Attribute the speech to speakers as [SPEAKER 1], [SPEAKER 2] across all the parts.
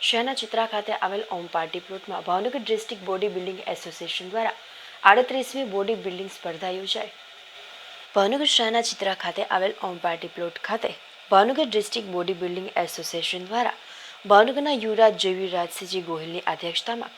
[SPEAKER 1] શહેરના ચિત્રા ખાતે આવેલ ઓમ પાર્ટી પ્લોટમાં Bhavnagar district body building association દ્વારા 38મી બોડી બિલ્ડિંગ સ્પર્ધા યોજાઈ। ભાવનગર શહેરના ચિત્રા ખાતે આવેલ ઓમ પાર્ટી પ્લોટ ખાતે Bhavnagar district body building association દ્વારા ભાવનગરના યુવરાજ જયવીરરાજસિંહજી ગોહિલની અધ્યક્ષતામાં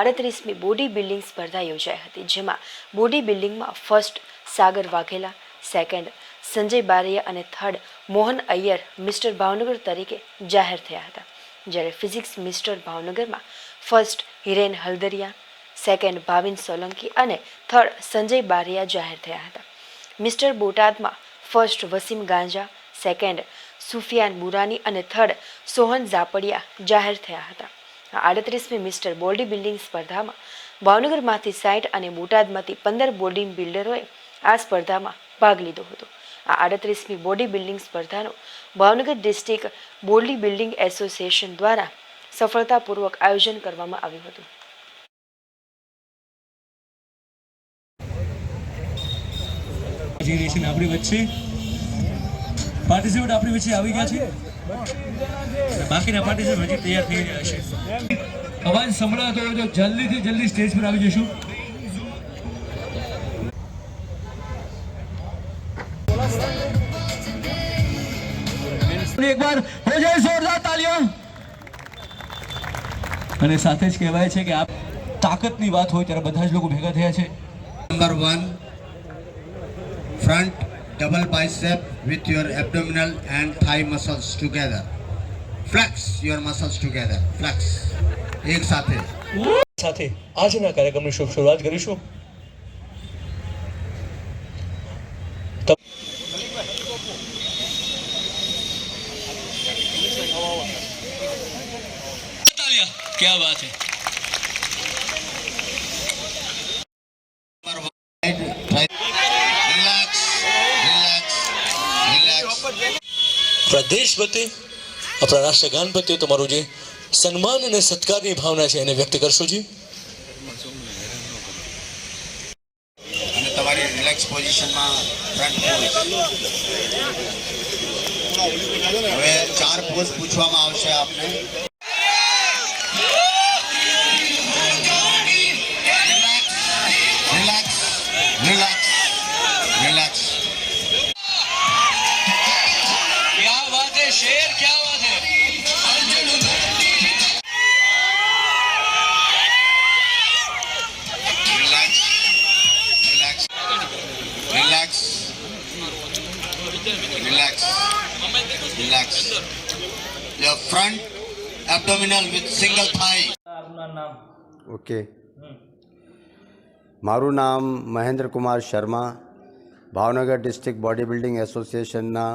[SPEAKER 1] 38મી બોડી બિલ્ડિંગ સ્પર્ધા યોજાઈ હતી, જેમાં બોડી બિલ્ડિંગમાં ફર્સ્ટ સાગર વાઘેલા, સેકન્ડ સંજય બારૈયા અને થર્ડ મોહન અય્યર મિસ્ટર ભાવનગર તરીકે જાહેર થયા હતા। જ્યારે ફિઝિક્સ મિસ્ટર ભાવનગરમાં ફર્સ્ટ હિરેન હલદરિયા, સેકન્ડ ભાવિન સોલંકી અને થર્ડ સંજય બારૈયા જાહેર થયા હતા। મિસ્ટર બોટાદમાં ફર્સ્ટ વસીમ ગાંજા, સેકન્ડ સુફિયાન બુરાની અને થર્ડ સોહન ઝાપડિયા જાહેર થયા હતા। 38મી મિસ્ટર બોડી બિલ્ડિંગ સ્પર્ધામાં ભાવનગરમાંથી 60 અને બોટાદમાંથી 15 બોડી બિલ્ડરોએ આ સ્પર્ધામાં ભાગ લીધો હતો। આ 38મી બોડી બિલ્ડિંગ સ્પર્ધાનું Bhavnagar district body building association દ્વારા સફળતાપૂર્વક આયોજન કરવામાં આવ્યું હતું।
[SPEAKER 2] આપણી વચ્ચે પાર્ટિસિપેટ આપણી વચ્ચે આવી ગયા છે, બાકીના પાર્ટિસિપેટ હજી તૈયાર થઈ રહ્યા છે। અવાજ સંભળાતો હોય તો જલ્દીથી જલ્દી સ્ટેજ પર આવી જશું। એક બાર હો જાય જોરદાર તાળીઓ। અને સાથે જ કહેવાય છે કે આ તાકાતની વાત હોય ત્યારે બધા જ લોકો ભેગા થયા છે।
[SPEAKER 3] Number 1, front double bicep with your abdominal and thigh muscles together. Flex your muscles together. Flex. એક સાથે
[SPEAKER 2] આજના કાર્યક્રમની શરૂઆત કરીશું। क्या बात है।
[SPEAKER 3] Relax, relax, relax.
[SPEAKER 2] પ્રદેશ પ્રત્યે આપણા રાષ્ટ્રગાન પ્રત્યે તમારું જે સન્માન અને સત્કારની ભાવના છે એને વ્યક્ત કરશો જી।
[SPEAKER 3] અને તમારી રિલેક્સ પોઝિશનમાં ફ્રન્ટ પોઝ। હવે 4 પોઝ પૂછવામાં આવશે આપને। Relax, relax.
[SPEAKER 2] क्या बात है शेर, क्या बात है।
[SPEAKER 3] Relax, relax, relax, relax, relax. Your front abdominal with single thigh.
[SPEAKER 4] Okay, મારું નામ Mahendra Kumar Sharma, Bhavnagar district body building એસોસિએશનના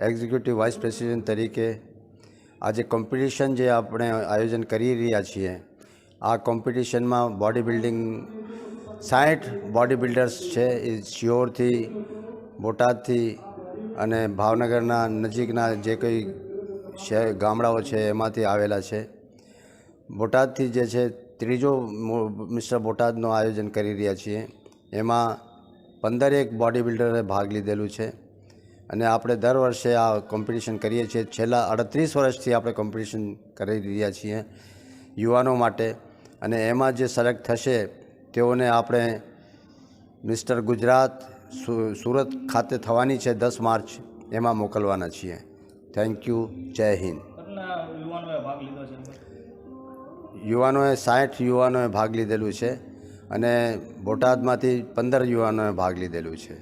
[SPEAKER 4] એક્ઝિક્યુટિવ વાઇસ પ્રેસિડેન્ટ તરીકે આજે કોમ્પિટિશન જે આપણે આયોજન કરી રહ્યા છીએ, આ કોમ્પિટિશનમાં બોડી બિલ્ડિંગ 60 બોડી બિલ્ડર્સ છે, એ શિહોરથી, બોટાદથી અને ભાવનગરના નજીકના જે કંઈ ગામડાઓ છે એમાંથી આવેલા છે। બોટાદથી જે છે ત્રીજો મિસ્ટર બોટાદનું આયોજન કરી રહ્યા છીએ, એમાં 15 બોડી બિલ્ડરે ભાગ લીધેલું છે અને આપણે દર વર્ષે આ કોમ્પિટિશન કરીએ છીએ। છેલ્લા 38 વર્ષથી આપણે કોમ્પિટિશન કરી રહ્યા છીએ યુવાનો માટે, અને એમાં જે સિલેક્ટ થશે તેઓને આપણે મિસ્ટર ગુજરાત સુરત ખાતે થવાની છે 10 માર્ચ, એમાં મોકલવાના છીએ। થેન્ક યુ, જય હિન્દ। યુવાનોએ 60 યુવાનોએ ભાગ લીધેલું છે અને બોટાદમાંથી 15 યુવાનોએ ભાગ લીધેલું છે।